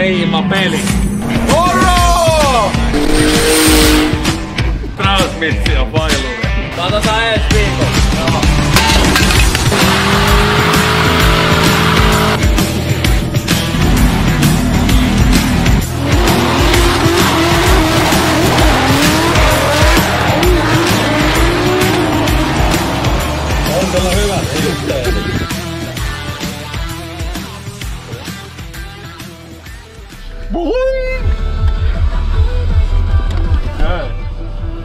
leimapeli. Moro! Transmissio failure. Katsotaan ensi viikolla. Joo. On kyllä hyvät yhteydet.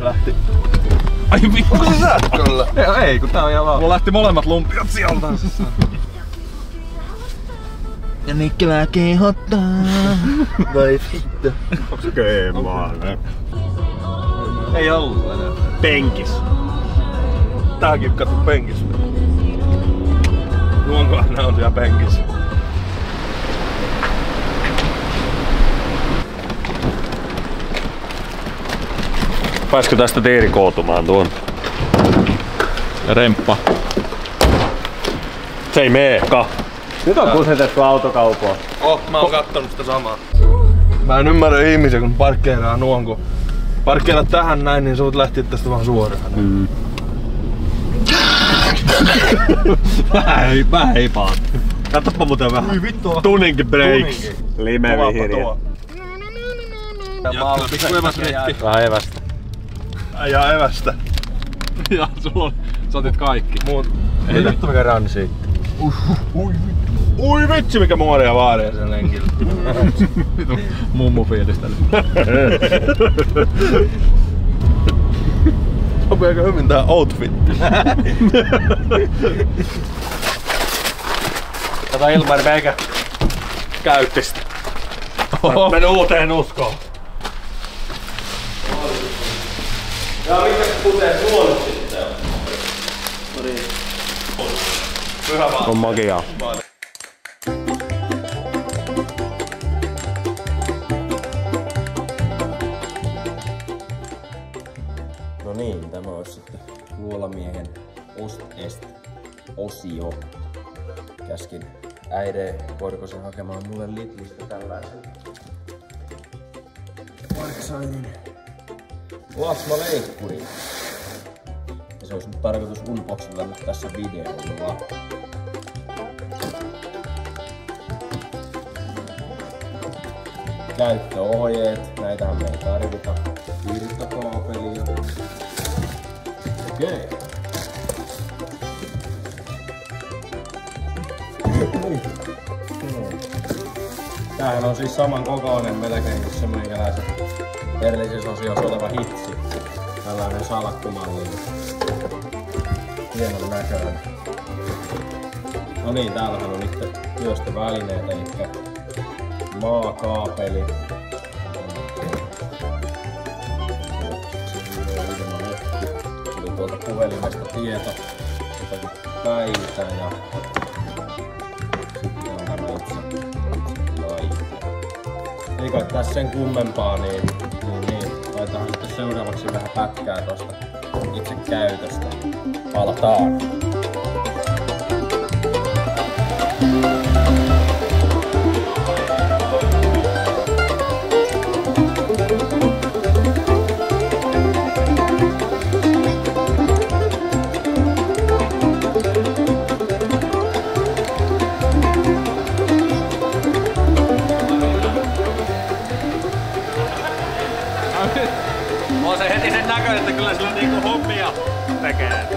Lähti. Ai vittu, kun sä kyllä? Ei, kun tää on ihan vaan. Mulla lähti molemmat lumpiot sieltä. Ja Nikkelää kehottaa. Vai vittu. Onks se keemainen? Ei ollu enää. Penkis. Tääkin katso penkis. Juonkohan nää on siellä penkissä. Pääskö tästä tiiri kootumaan tuon? Remppa. Se ei meekaan. Nyt on kusetettu autokaupaa. Mä oon kattonut sitä samaa. Mä en ymmärrä ihmisiä kun parkkeeraa nuon, kun parkkeerat tähän näin, niin sut lähti tästä vaan suoraan. Vähän ei paat. Katsoppa muuten vähän. Ui vittu. Tuninki breaks. Limevihiriä. Vähän evästä. Ja evästä. Ja sulla sä otit kaikki. Ei vittu mikä ranni siitä. Ui vitsi mikä muoria vaaria sen lenkillä. Vitu mummu fiilistely. Sopiiko hyvin tää outfitti? Kato Ilmari meikä käytti sitä. Mene uuteen uskoon. Ja mikä kutee suonut sitten on? Pyhä vaan. On magiaa. No niin, tämä olisi sitten luolamiehen Ost-Est-osio. Käskin äide Korkosen hakemaan mulle Lidlistä tällaisen Parksidin plasmaleikkuri. Ja se olisi nyt tarkoitus unboxata nyt tässä videolla. Käyttöohjeet, näitähän me ei tarvita. Virtakaapelia. Okei. Tämähän on siis saman kokoinen melkein kuin se meikäläisen edellisessä osiossa oleva hitsi. Tällainen salkkumalli. Hienon näköinen. No niin, täällähän on itse työstövälineet, eli maakaapeli. Tuli tuolta puhelimesta tieto, jotakin päitä ja sitten on tämä itse laite. Ei kai tässä sen kummempaa, niin laitetaan sitten seuraavaksi vähän pätkää tosta itse käytöstä. Palataan! On se heti sen näköinen, että kyllä sillä niinku hommia tekee.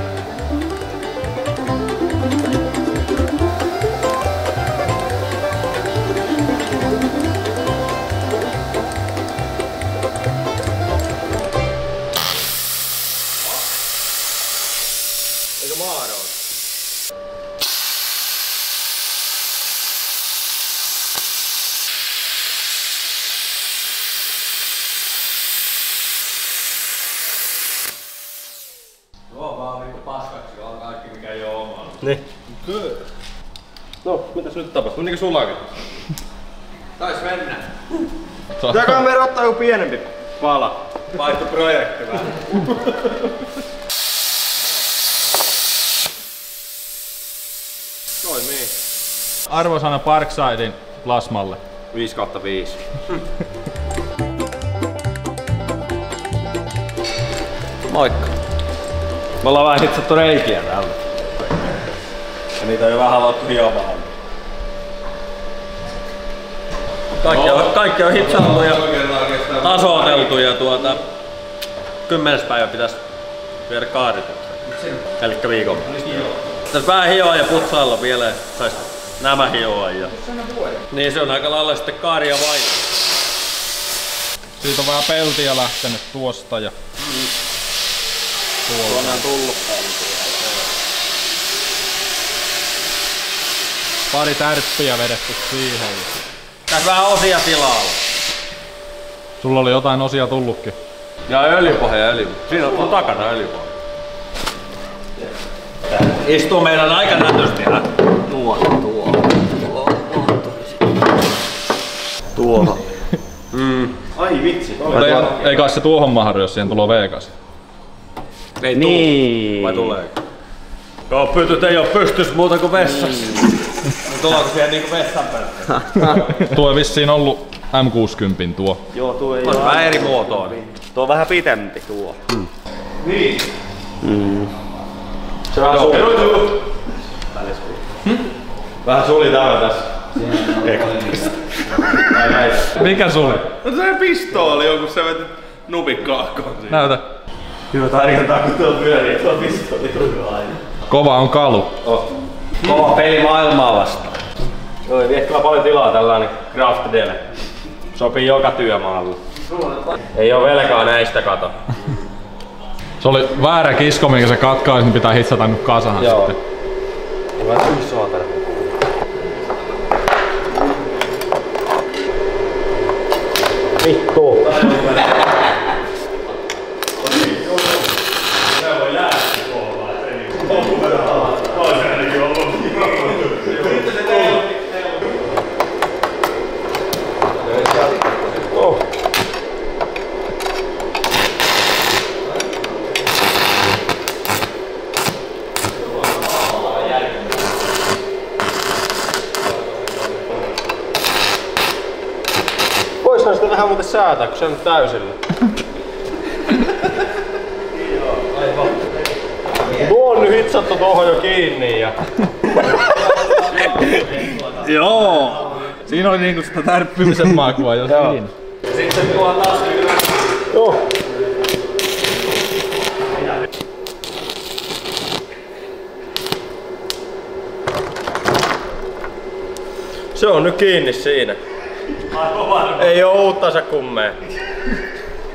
Eikö mahdollista? Tuo vaan niinku paskaksi on kaikki mikä ei oo omaa. Niin. No, mitäs nyt tapahtuu? Niinkö sullakin? Tais mennä. Pitääkö meidän ottaa joku pienempi pala? Vaihto projekti vähän. Toimii. Arvosana Parksidin plasmalle. 5/5. Moikka. Me ollaan vähän hitsattu reikiä täällä. Ja niitä on jo vähän alettu hiomaan. Kaikki on hitsattu ja tasoiteltu ja 10. päivä pitäisi viedä kaaritukseen. Elikkä viikon. Tässä vähän hioa ja putsailla vielä, sais nämä hioa. Ja... Niin se on aika lailla sitten kaaria vain. Siitä on vähän peltiä lähtenyt tuosta ja... Tuonne on tullut peltiä. Pari tärppiä vedetty siihen. Tässä vähän osia tilalla. Sulla oli jotain osia tullutkin. Ja öljypohja. Siinä on takana öljypohja. Istuu meidän aika nätösti. Tuohon. Ai vitsi. Ei kai se tuohon mahdu, jos siihen tulee V8. Ei niin. Vai tulee? Joo, pytyt ei oo pystys muuta kuin vessassa. Tuleeko siihen niinku vessan pönttö? Tuo on vissiin ollut M60 tuo. Joo, tuo ei on vähän eri muotoinen. Tuo on vähän pitempi tuo. Niin. Se vähän suli. Vähän suli täällä tässä. Mikä suli? No se pistooli on, kun sä vetit nupikkaakkoon siinä. Näytä. Kyllä tarkoittaa, kun tuo pyörii, tuo pistooli tulee aina. Kova on kalu. Kova peli maailmaa vastaan. Joo, ei vie kyllä paljon tilaa tällainen Craft Dele. Sopii joka työmaalle. Ei oo velkaa näistä, kato. Se oli väärä kisko, minkä se katkaisi, niin pitää hitsata nyt kasaan sitten. Joo. Mä syys saatana. Vittu. Voishan sitä vähän muuten säätää, kun se on täysillä. Tuo on nyt hitsattu tohon jo kiinni ja... Joo! Siinä oli niinku sitä tärppymisen makua jo siinä. Sitten se tuo taas kyllä. Joo. Se on nyt kiinni siinä. Ei oo uuttansa kummeen.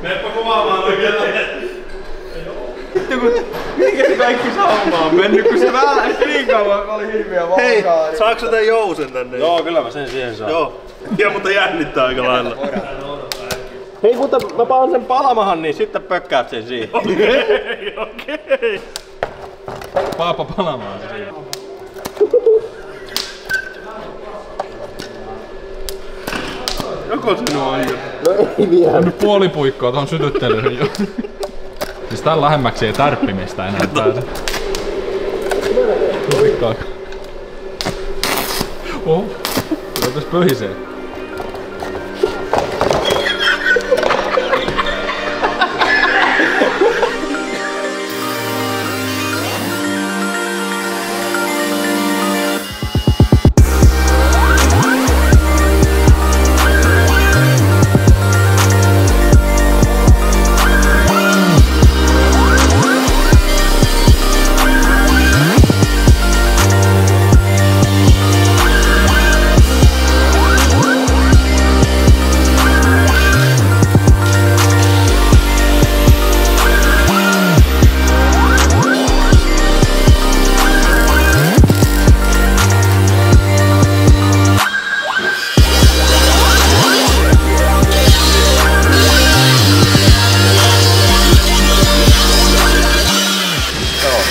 Meppä kuvaamaan toi vielä. Mikä se kaikki saumaa on mennyt, kun se vähän niin kauan oli hirviä valkaa. Hei, saaks sä tän jousen tänne? Joo, kyllä mä sen siihen saan. Joo. Ja mutta jännittää aika lailla. Hei, mutta mä panen sen palamahan, niin sitten pökkäät sen siihen. Okei. Paapa palamaan se siinä. Joko se on jo? No ei vielä. On nyt puolipuikkoa tuohon sytyttelyyn jo. Siis tän lähemmäksi ei tärppimistä enää pääse. Puikkaa. Oho. Kyllä tässä pöhisee.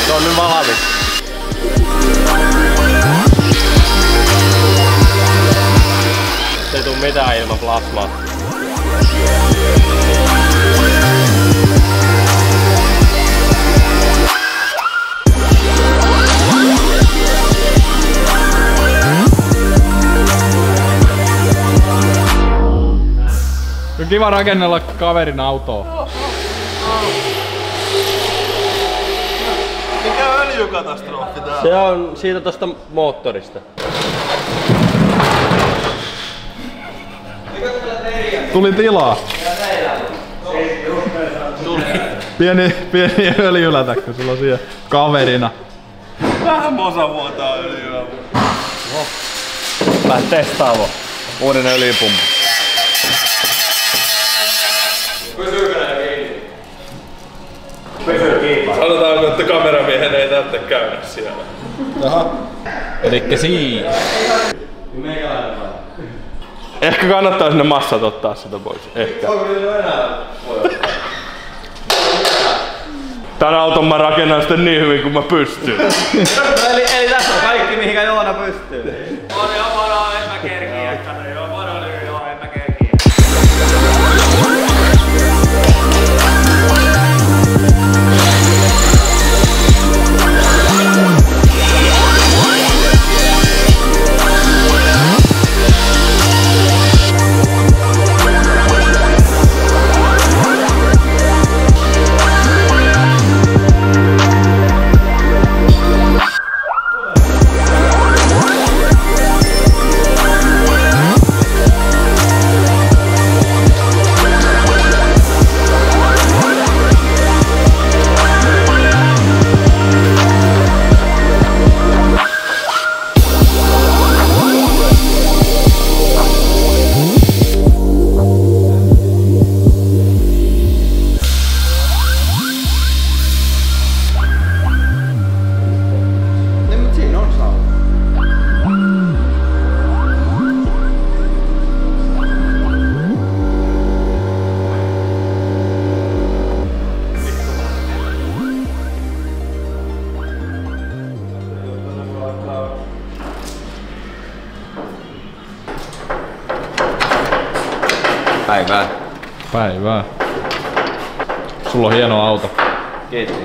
Se on nyt valmis. Se ei tuu mitään ilman plasmaa. Kiva rakennella kaverin autoa. Mikä öljykatastrofi tää? Se on siitä tosta moottorista. Tuli tilaa. Pieni öljylätäkkö sulla on siellä kaverina. Vähän mosa vuotaa öljyä. Lähde testaamaan. Uuden öljypumpu. Pysyykö nää kiinni? Pysyy kiinni. Sanotaanko, että kameramiehen ei tarvitse käydä siellä. Jaha. Elikkä siinä. Ehkä kannattaisi ne massat ottaa sitä pois. Ehkä. Tän auton mä rakennan sitten niin hyvin kuin mä pystyn. Eli tässä on kaikki mihinkä Joona pystyy. Moro, en mä kerkiä. Moro, en mä kerkiä. Päivää. Päivää. Sulla on hieno auto. Kiitos.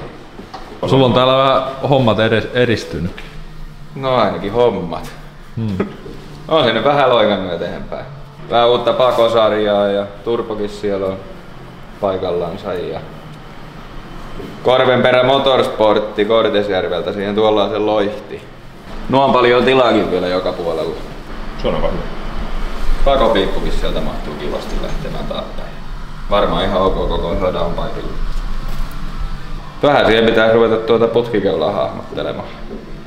Sulla on täällä vähän hommat eristynyt. No ainakin hommat. On sinne vähän loikannut eteenpäin. Vähän uutta pakosarjaa ja turpokin siellä on paikallansa. Ja Korvenperä Motorsportti Kortesjärveltä, siihen tuolla on se loihti. Nuo on paljon tilaakin vielä joka puolella. Sano vaan. Pakopiippukin sieltä mahtuu kivasti lähtemään taaksepäin. Varmaan ihan ok koko sodan paikalla. Vähän siihen pitää ruveta tuota putkikeulaa hahmottelemaan.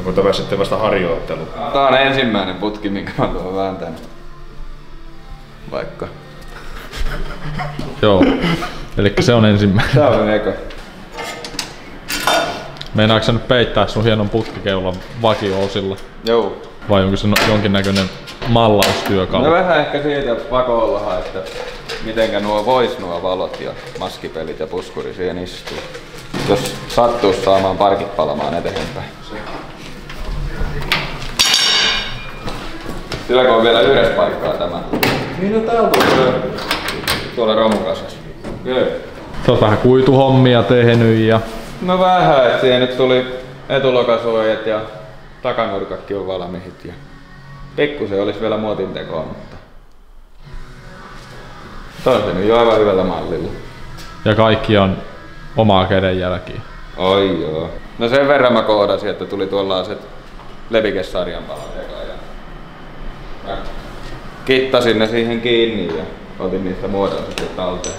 Mutta pääsette vasta harjoitteluun. Tää on ensimmäinen putki, minkä mä tuon vääntänyt. Vaikka. Joo. Elikkä se on ensimmäinen. Tää on eka. Meinaatko sä nyt peittää sun hienon putkikeulan vakio-osilla? Joo. Vai onko se jonkinnäköinen mallaustyökalu? No vähän ehkä siitä pakollahan, että mitenkä nuo valot ja maskipelit ja puskuri siihen istuu. Jos sattuu saamaan parkit palamaan eteenpäin. Silläkö on vielä yhdessä paikkaa tämä? Niin no täällä on tuolla romukasassa. Kyllä. Sä oot vähän kuituhommia tehnyt ja... No vähän, että siihen nyt tuli etulokasuojat ja takanurkakki on valmiit. Ja pikkusen olisi vielä muotin tekoa, mutta on se nyt jo aivan hyvällä mallilla. Ja kaikki on omaa kädenjälkiä. Oi joo. No sen verran mä koodasin, että tuli tuollaiset Levike-sarjan palat eka ja mä kittasin ne siihen kiinni ja otin niistä muodon sitten talteen.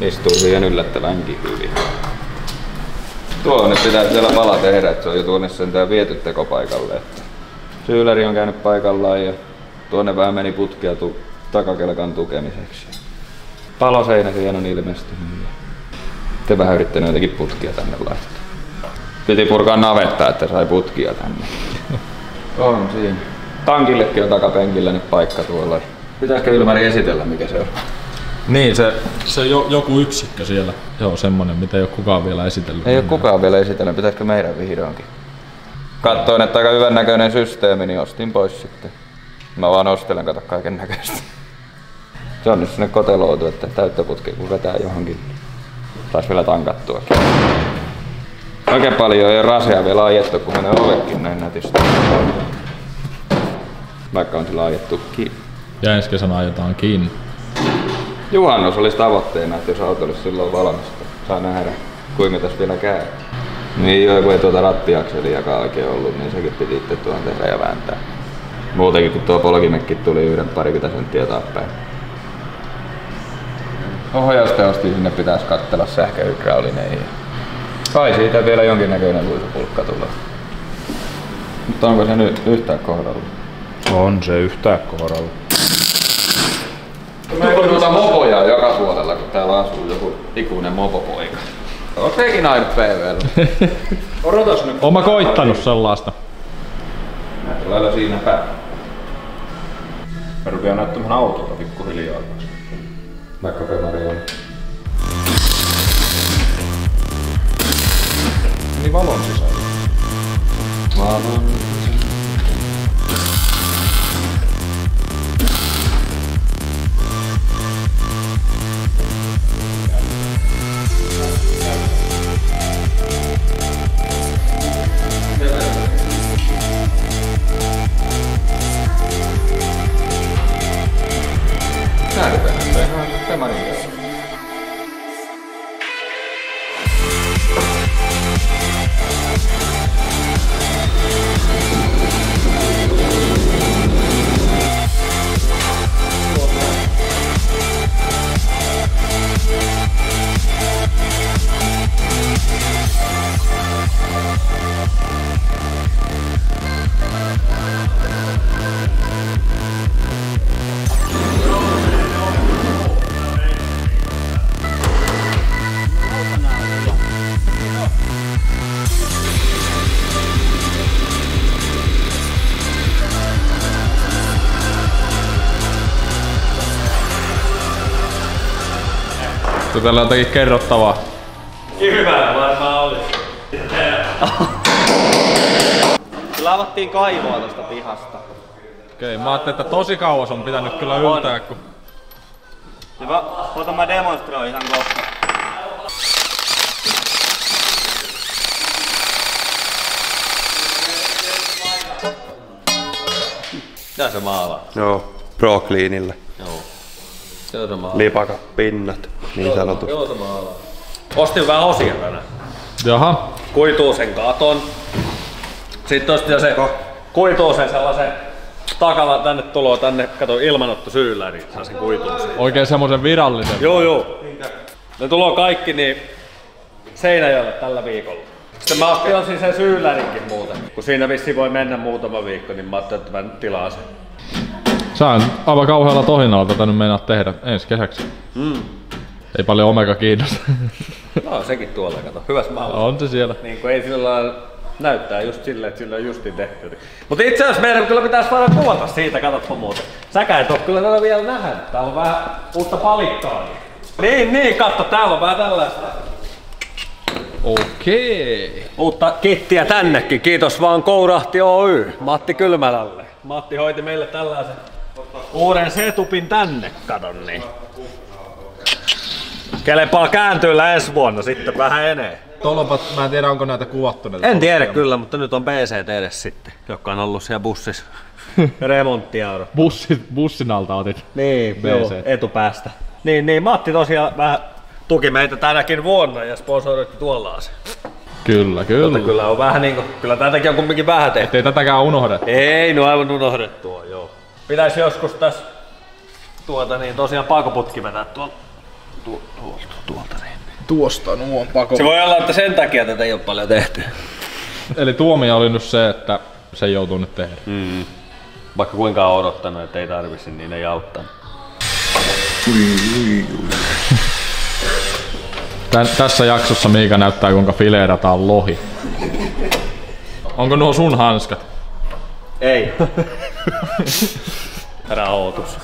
Istuu siihen yllättävänkin hyvin. Tuo nyt pitäisi vielä pala tehdä, että se on jo tuonne sentään viety tekopaikalle. Syyläri on käynyt paikallaan ja tuonne vähän meni putkia takakelkan tukemiseksi. Paloseinä siihen on ilmestynyt. Te vähän yrittänyt jotenkin putkia tänne laittaa. Piti purkaa navettaa, että sai putkia tänne. On siinä. Tankillekin on takapenkillä nyt paikka tuolla. Pitäisikö Ylmäri esitellä mikä se on? Niin, se joku yksikkö siellä. Joo, semmonen, mitä ei ole kukaan vielä esitellyt. Ei ole kukaan vielä esitellyt, pitäisikö meidän vihdoinkin? Katsoin, että aika hyvän näköinen systeemi, niin ostin pois sitten. Mä vaan ostelen, kato kaiken näköistä. Se on nyt sinne koteloutu, että täyttöputki kun vetää johonkin. Taisi vielä tankattuakin. Oikein paljon ei ole rasea vielä ajettu, kun menee ovekin näin nätisti. Vaikka on sillä ajettukin. Ja ensi kesänä ajetaankin. Juhannus olisi tavoitteena, että jos auto olisi silloin valmista, saa nähdä kuinka tässä vielä käy. Niin joo, kun ei tuota rattiakseliakaan oikein ollut, niin sekin piti itse tuohon tehdä ja vääntää. Muutenkin kun tuo polkimekki tuli 20 senttiä taaksepäin. Ohjausteosti sinne pitäisi katsella sähköhydraulinen. Kai siitä vielä jonkinnäköinen luisupulkka tulee. Mutta onko se nyt yhtään kohdalla? On se yhtään kohdalla. Meillä on tuota mopoja joka puolella, kun täällä asuu joku ikuinen mopopoika. Oot sekin aina PV:llä? Odotas nyt. Oon mä koittanut sellaista. Näitä lailla siinä päin. Mä rupean näyttämään autota pikkuhiljaa. Vaikka Pemari on. Niin valon sisällä. Valon. Täällä on jotakin kerrottavaa. Hyvä varmaan oli. Kyllä avattiin kaivoa tosta pihasta. Okei, mä ajattelin, että tosi kauas on pitänyt kyllä yltää, kun... Hyvä, mä demonstroin ihan kohta. Mitä se maalaa? Joo, Pro Cleanille. Joo. Se on se maalaa. Lipakat, pinnat, niin sanotusti. Joo se maalaa. Ostin vähän osia tänään. Jaha. Kuituu sen katon. Sitten ostin se kuituu sen sellaisen takalla tänne tuloa tänne, kato ilmanotto syyllä, niin saa sen kuituu siihen. Oikein semmosen virallisen. Joo. Ne tuloo kaikki niin Seinäjoelle tällä viikolla. Sitten mä ostin sen syyllärinkin muuten. Kun siinä vissiin voi mennä muutama viikko, niin mä ajattelin, että mä tilaan sen. Sä on aivan kauhealla tohinalla tätä nyt meinaat tehdä ensi kesäksi. Ei paljon Omega kiinnosta. No sekin tuolla, kato. Hyväs malli. On se siellä. Niin kuin ei sillä lailla näyttää just silleen, että sillä on justiin tehty. Mutta itse asiassa meidän kyllä pitäisi voida kuvata siitä, katsotpa muuten. Säkä et oo kyllä tätä vielä nähnyt. Täällä on vähän uutta palikkaa. Niin, katso, täällä on vähän tällaista. Okei. Uutta kittiä tännekin. Kiitos vaan Kourahti Oy, Matti Kylmälälle. Matti hoiti meille tällaisen uuden setupin tänne, kadon niin. Kelepaa kääntyillä ensi vuonna sitten vähän enee. Tolpat, mä en tiedä onko näitä kuvattu näitä. En tiedä kyllä, mutta nyt on BCT edes sitten, joka on ollut siellä bussissa. Remonttiauro. Bussin alta otit. Niin, BC. joo, etupäästä. Niin, Matti tosiaan vähän tuki meitä tänäkin vuonna ja sponsoroitti tuolla se. Kyllä. Kyllä on vähän niinku, kyllä tätäkin on kumminkin vähän tehty. Ettei tätäkään unohdettu. Ei, no aivan unohdettua, joo. Pitäisi joskus tässä tosiaan pakoputki vetää tuolta niin. Tuosta nuo pako. Se voi olla, että sen takia tätä ei ole paljon tehty. Eli tuomio oli nyt se, että se joutuu nyt tehdä. Vaikka kuinka on odottanut, että ei tarvitse, niin ei auttanut. Tässä jaksossa Miika näyttää kuinka fileerataan lohi. Onko nuo sun hanskat? Ei. Rahoitus.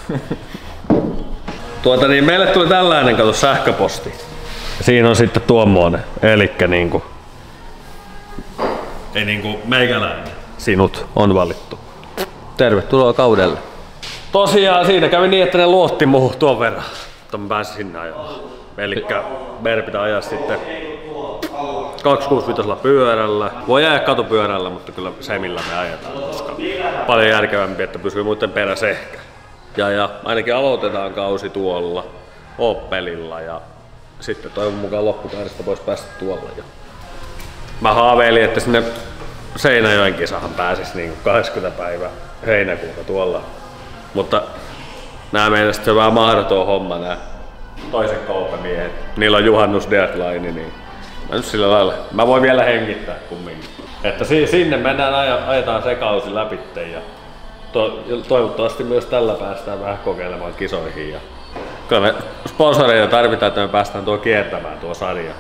Niin meille tuli tällainen kato sähköposti. Siinä on sitten tuommoinen, elikkä niinku ei niinku meikäläinen. Sinut on valittu. Tervetuloa kaudelle. Tosiaan siinä kävi niin, että ne luotti muuhun tuon verran, että mä pääsin sinne ajamaan. Elikkä meidän pitää ajaa sitten 265 pyörällä. Voi ajaa katupyörällä, mutta kyllä semillä me ajetaan, koska paljon järkevämpi, että pysyy muiden perässä ehkä. Ja ainakin aloitetaan kausi tuolla Opelilla ja sitten toivon mukaan loppukaudesta voisi päästä tuolla jo. Mä haaveilin, että sinne Seinäjoen kisahan pääsis niin 20 päivää heinäkuuta tuolla. Mutta nää meinasi se vähän mahdoton homma nää toiset kauppamiehet. Niillä on juhannus deadline, niin mä nyt sillä lailla. Mä voin vielä hengittää kumminkin. Että sinne mennään ajetaan se kausi läpi ja toivottavasti myös tällä päästään vähän kokeilemaan kisoihin. Ja kyllä me sponsoreita tarvitaan, että me päästään tuo kiertämään tuo sarja.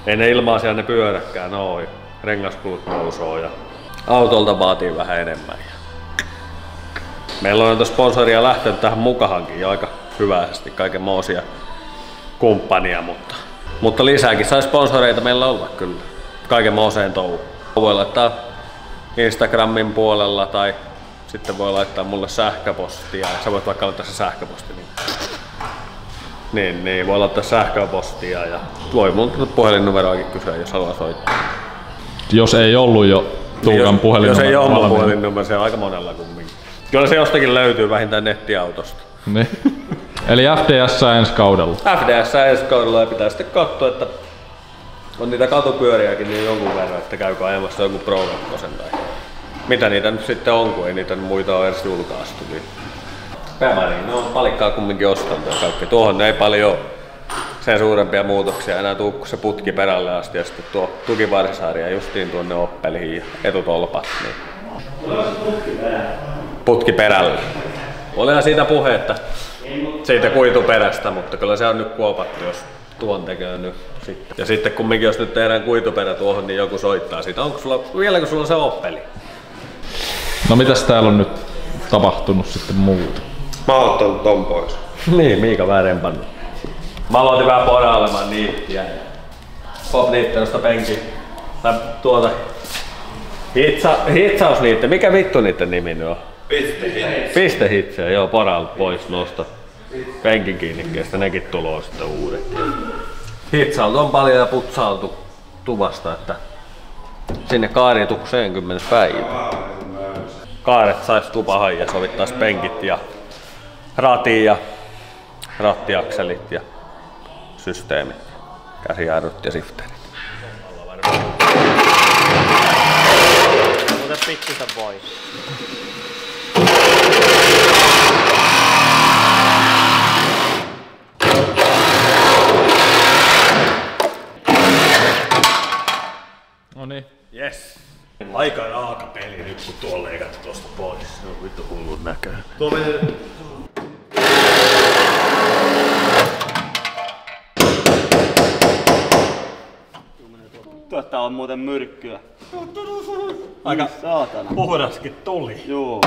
Ei ne ilmaisia ne pyöräkään oo. Rengaskulut nousoo ja autolta vaatii vähän enemmän. Meillä on noita sponsoria lähtenyt tähän mukahankin jo aika hyvästi, kaikenmoisia kumppania, mutta lisääkin sai sponsoreita meillä olla kyllä. Kaikenmoiseen touhuun. Voi laittaa Instagramin puolella tai sitten voi laittaa mulle sähköpostia ja sä voit vaikka laittaa se sähköposti. Niin, voi laittaa sähköpostia ja voi mun puhelinnumeroakin kysyä, jos haluaa soittaa. Jos ei ollut jo Tuukan puhelinnumero. Jos ei ollut puhelinnumero, se on aika monella kumminkin. Kyllä se jostakin löytyy vähintään nettiautosta. Niin. Eli FDS ensi kaudella. FDS ensi kaudella ja pitää sitten katsoa, että on niitä katupyöriäkin niin jonkun verran, että käykö ajamassa joku Pro 2 tai mitä niitä nyt sitten on, kun ei niitä muita ole edes julkaistu. Niin. Pämäriin, ne on palikkaa kumminkin ostanut ja kaikki. Tuohon ei paljon sen suurempia muutoksia enää tuu, kun se putki perälle asti ja sitten tuo tukivarsisarja justiin tuonne Oppeliin ja etutolpat. Niin. Putki perälle. Olihan siitä puhetta siitä kuituperästä, mutta kyllä se on nyt kuopattu, jos tuon tekee nyt sitten. Ja sitten kumminkin jos nyt tehdään kuituperä tuohon, niin joku soittaa siitä. Onko sulla, vieläkö sulla se Oppeli? No mitäs täällä on nyt tapahtunut sitten muuta? Mä oon ottanut ton pois. Niin, Miika väärempannut. Mä aloitin vähän porailemaan niittiä. Pop niittelystä penki. Tai tuota hitsausniitte. Mikä vittu niitten nimi nyt on? Pistehitse, joo, porailut pois nosta. Penkin kiinnikkeestä nekin tuloo sitten uudet. Hitsailtu on paljon ja putsailtu tuvasta, että sinne kaaritukseen 10 päivää. Kaaret sais tupahan ja sovittais penkit ja ratin ja rattiakselit ja systeemit, käsijarrut ja sifterit. Muuten pikkusen voi. Noniin. Yes. Aika raaka peli nyt kun tuo leikattu tuosta pois. Se on vittu hullun näköinen. Tuo menee... Tuosta on muuten myrkkyä. Aika saatana. puhdaskin tuli. Joo.